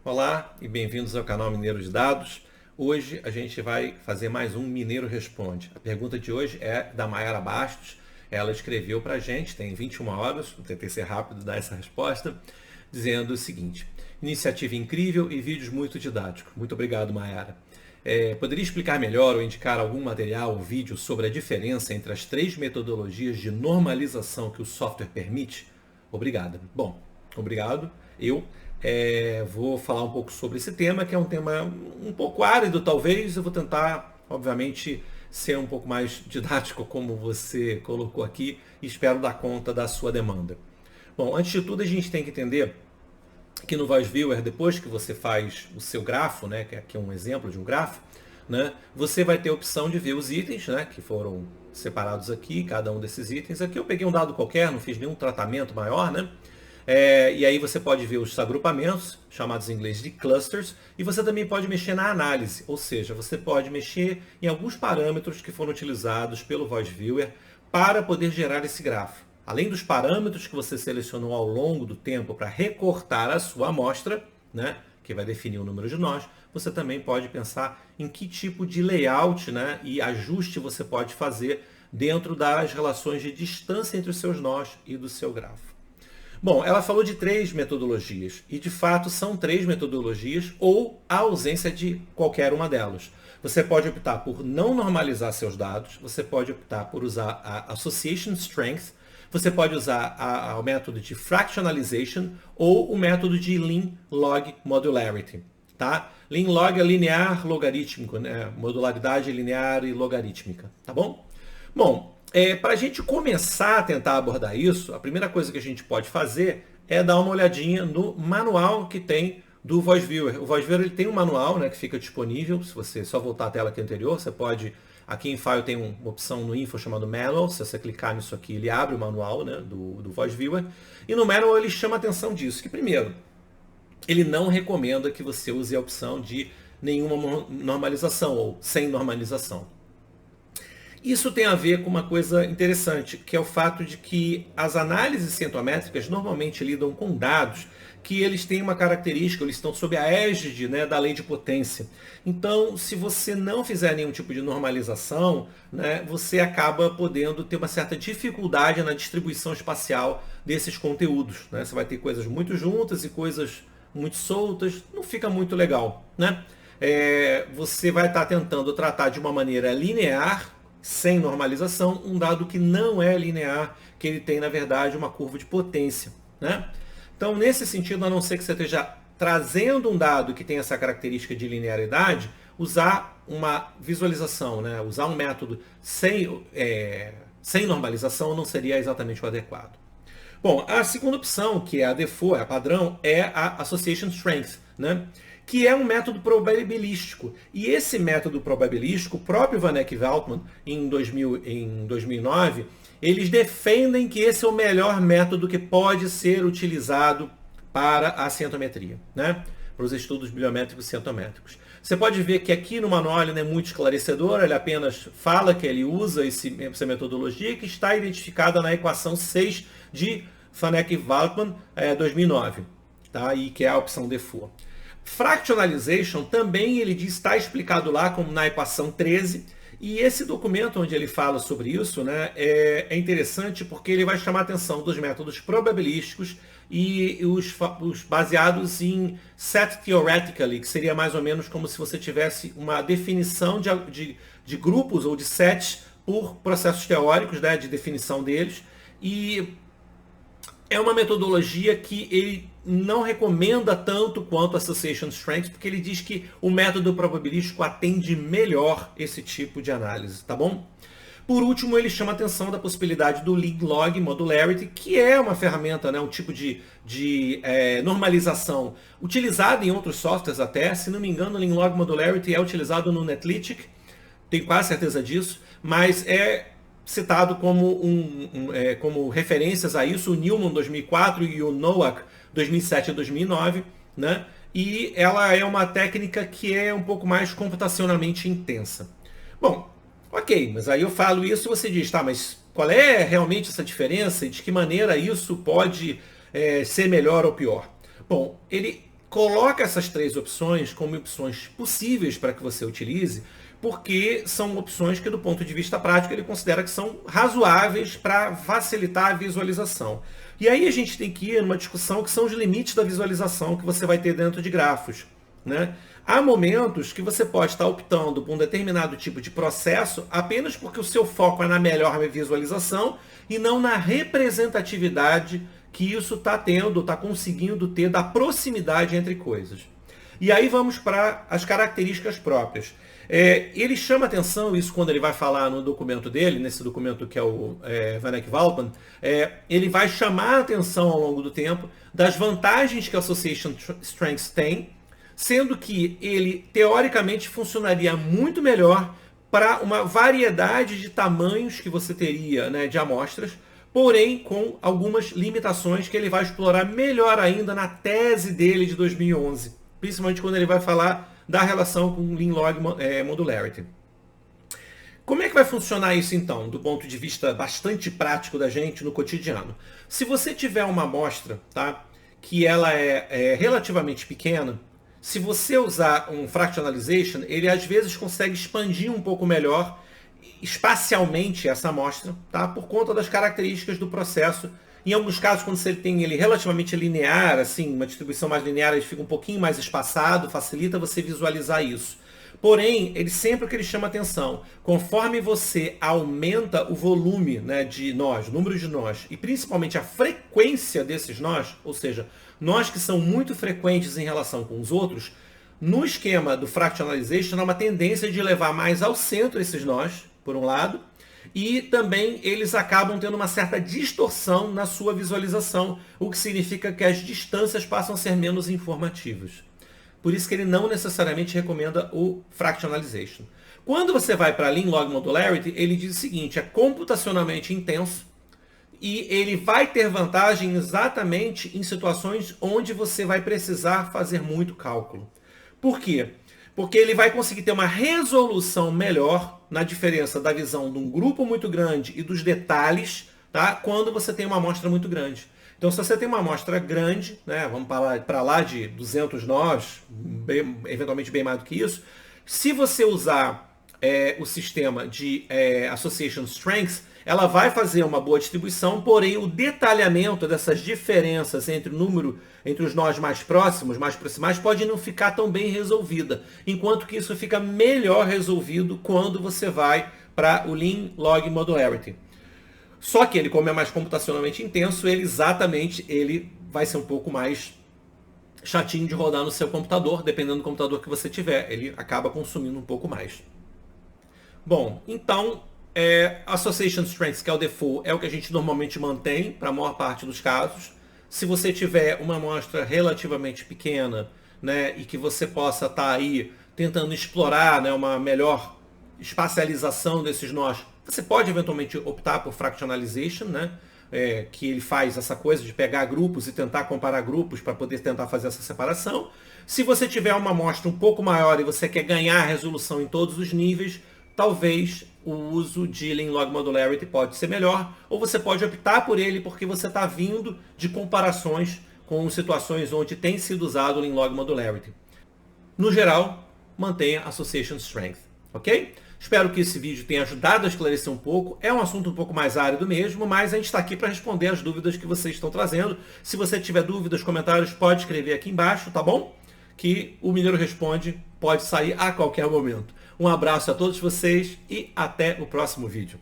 Olá e bem-vindos ao canal Mineiro de Dados. Hoje a gente vai fazer mais um Mineiro Responde. A pergunta de hoje é da Mayara Bastos. Ela escreveu para a gente, tem 21 horas, eu tentei ser rápido e dar essa resposta, dizendo o seguinte: iniciativa incrível e vídeos muito didáticos. Muito obrigado, Mayara. Poderia explicar melhor ou indicar algum material ou vídeo sobre a diferença entre as três metodologias de normalização que o software permite? Obrigada. Bom, obrigado. Eu vou falar um pouco sobre esse tema, que é um tema um pouco árido, talvez. Eu vou tentar, obviamente, ser um pouco mais didático, como você colocou aqui, e espero dar conta da sua demanda. Bom, antes de tudo, a gente tem que entender que no Voice Viewer, depois que você faz o seu grafo, né, que aqui é um exemplo de um grafo, né, você vai ter a opção de ver os itens, né, que foram separados aqui, cada um desses itens. Aqui eu peguei um dado qualquer, não fiz nenhum tratamento maior, né? E aí você pode ver os agrupamentos, chamados em inglês de clusters, e você também pode mexer na análise, ou seja, você pode mexer em alguns parâmetros que foram utilizados pelo Voice Viewer para poder gerar esse grafo. Além dos parâmetros que você selecionou ao longo do tempo para recortar a sua amostra, né, que vai definir o número de nós, você também pode pensar em que tipo de layout, né, e ajuste você pode fazer dentro das relações de distância entre os seus nós e do seu grafo. Bom, ela falou de três metodologias, e de fato são três metodologias ou a ausência de qualquer uma delas. Você pode optar por não normalizar seus dados, você pode optar por usar a Association Strength, você pode usar o método de Fractionalization ou o método de Lean Log Modularity. Tá? Lean Log é linear logarítmico, né? Modularidade linear e logarítmica, tá bom? Bom, para a gente começar a tentar abordar isso, a primeira coisa que a gente pode fazer é dar uma olhadinha no manual que tem do Voice Viewer. O Voice Viewer ele tem um manual, né, que fica disponível. Se você só voltar à tela aqui anterior, você pode... Aqui em File tem uma opção no Info chamado Manual. Se você clicar nisso aqui, ele abre o manual, né, do Voice Viewer. E no Manual ele chama a atenção disso, que primeiro, ele não recomenda que você use a opção de nenhuma normalização ou sem normalização. Isso tem a ver com uma coisa interessante, que é o fato de que as análises centométricas normalmente lidam com dados que eles têm uma característica, eles estão sob a égide, né, da lei de potência. Então, se você não fizer nenhum tipo de normalização, né, você acaba podendo ter uma certa dificuldade na distribuição espacial desses conteúdos. Né? Você vai ter coisas muito juntas e coisas muito soltas, não fica muito legal. Né? Você vai estar tentando tratar de uma maneira linear, sem normalização, um dado que não é linear, que ele tem, na verdade, uma curva de potência. Né? Então, nesse sentido, a não ser que você esteja trazendo um dado que tem essa característica de linearidade, usar uma visualização, né? Usar um método sem normalização não seria exatamente o adequado. Bom, a segunda opção, que é a default, a padrão, é a Association Strength, né? Que é um método probabilístico. E esse método probabilístico, o próprio Van Eck e Veltman, em 2009, eles defendem que esse é o melhor método que pode ser utilizado para a centometria, né? Para os estudos bibliométricos e centométricos. Você pode ver que aqui no manual ele não é muito esclarecedor, ele apenas fala que ele usa essa metodologia que está identificada na equação 6 de Van Eck e Veltman 2009, tá? E que é a opção default. Fractionalization também ele diz, está explicado lá como na equação 13, e esse documento onde ele fala sobre isso, né, é interessante porque ele vai chamar a atenção dos métodos probabilísticos e os baseados em set theoretically, que seria mais ou menos como se você tivesse uma definição de grupos ou de sets por processos teóricos, né, de definição deles, e é uma metodologia que ele não recomenda tanto quanto a Association Strength, porque ele diz que o método probabilístico atende melhor esse tipo de análise, tá bom? Por último, ele chama a atenção da possibilidade do Lean Log Modularity, que é uma ferramenta, né, um tipo de normalização utilizada em outros softwares até. Se não me engano, o Lean Log Modularity é utilizado no Netlytic, tenho quase certeza disso, mas é citado como referências a isso o Newman 2004 e o Nowak 2007 e 2009, né? E ela é uma técnica que é um pouco mais computacionalmente intensa. Bom, ok, mas aí eu falo isso e você diz, tá, mas qual é realmente essa diferença e de que maneira isso pode ser melhor ou pior? Bom, ele coloca essas 3 opções como opções possíveis para que você utilize, porque são opções que, do ponto de vista prático, ele considera que são razoáveis para facilitar a visualização. E aí a gente tem que ir numa discussão que são os limites da visualização que você vai ter dentro de grafos, né? Há momentos que você pode estar optando por um determinado tipo de processo apenas porque o seu foco é na melhor visualização e não na representatividade que isso está tendo, está conseguindo ter da proximidade entre coisas. E aí vamos para as características próprias. Ele chama atenção, isso quando ele vai falar no documento dele, nesse documento que é o Van Eck-Valpan, ele vai chamar a atenção ao longo do tempo das vantagens que a Association Strengths tem, sendo que ele teoricamente funcionaria muito melhor para uma variedade de tamanhos que você teria, né, de amostras, porém com algumas limitações que ele vai explorar melhor ainda na tese dele de 2011, principalmente quando ele vai falar da relação com Lean Log Modularity. Como é que vai funcionar isso então, do ponto de vista bastante prático da gente no cotidiano? Se você tiver uma amostra, tá, que ela é relativamente pequena, se você usar um fractionalization, ele às vezes consegue expandir um pouco melhor espacialmente essa amostra, tá, por conta das características do processo. Em alguns casos, quando você tem ele relativamente linear, assim, uma distribuição mais linear, ele fica um pouquinho mais espaçado, facilita você visualizar isso. Porém, ele sempre que ele chama atenção, conforme você aumenta o volume, né, de nós, o número de nós, e principalmente a frequência desses nós, ou seja, nós que são muito frequentes em relação com os outros, no esquema do fractionalization há uma tendência de levar mais ao centro esses nós, por um lado, e também eles acabam tendo uma certa distorção na sua visualização, o que significa que as distâncias passam a ser menos informativas. Por isso que ele não necessariamente recomenda o fractionalization. Quando você vai para Lean Log Modularity, ele diz o seguinte, é computacionalmente intenso e ele vai ter vantagem exatamente em situações onde você vai precisar fazer muito cálculo. Por quê? Porque ele vai conseguir ter uma resolução melhor na diferença da visão de um grupo muito grande e dos detalhes, tá? Quando você tem uma amostra muito grande. Então, se você tem uma amostra grande, né, vamos para lá de 200 nós, eventualmente bem mais do que isso, se você usar o sistema de Association Strengths, ela vai fazer uma boa distribuição, porém o detalhamento dessas diferenças entre o número, entre os nós mais próximos, mais proximais, pode não ficar tão bem resolvida, enquanto que isso fica melhor resolvido quando você vai para o Lean Log Modularity. Só que ele, como é mais computacionalmente intenso, ele vai ser um pouco mais chatinho de rodar no seu computador, dependendo do computador que você tiver. Ele acaba consumindo um pouco mais. Bom, então, Association Strengths, que é o default, é o que a gente normalmente mantém para a maior parte dos casos. Se você tiver uma amostra relativamente pequena, né, e que você possa estar aí tentando explorar, né, uma melhor espacialização desses nós, você pode eventualmente optar por fractionalization, né? Que ele faz essa coisa de pegar grupos e tentar comparar grupos para poder tentar fazer essa separação. Se você tiver uma amostra um pouco maior e você quer ganhar resolução em todos os níveis, talvez o uso de Lean Log Modularity pode ser melhor, ou você pode optar por ele porque você está vindo de comparações com situações onde tem sido usado o Lean Log Modularity. No geral, mantenha Association Strength, ok? Espero que esse vídeo tenha ajudado a esclarecer um pouco. É um assunto um pouco mais árido mesmo, mas a gente está aqui para responder as dúvidas que vocês estão trazendo. Se você tiver dúvidas, comentários, pode escrever aqui embaixo, tá bom? Que o Mineiro Responde pode sair a qualquer momento. Um abraço a todos vocês e até o próximo vídeo.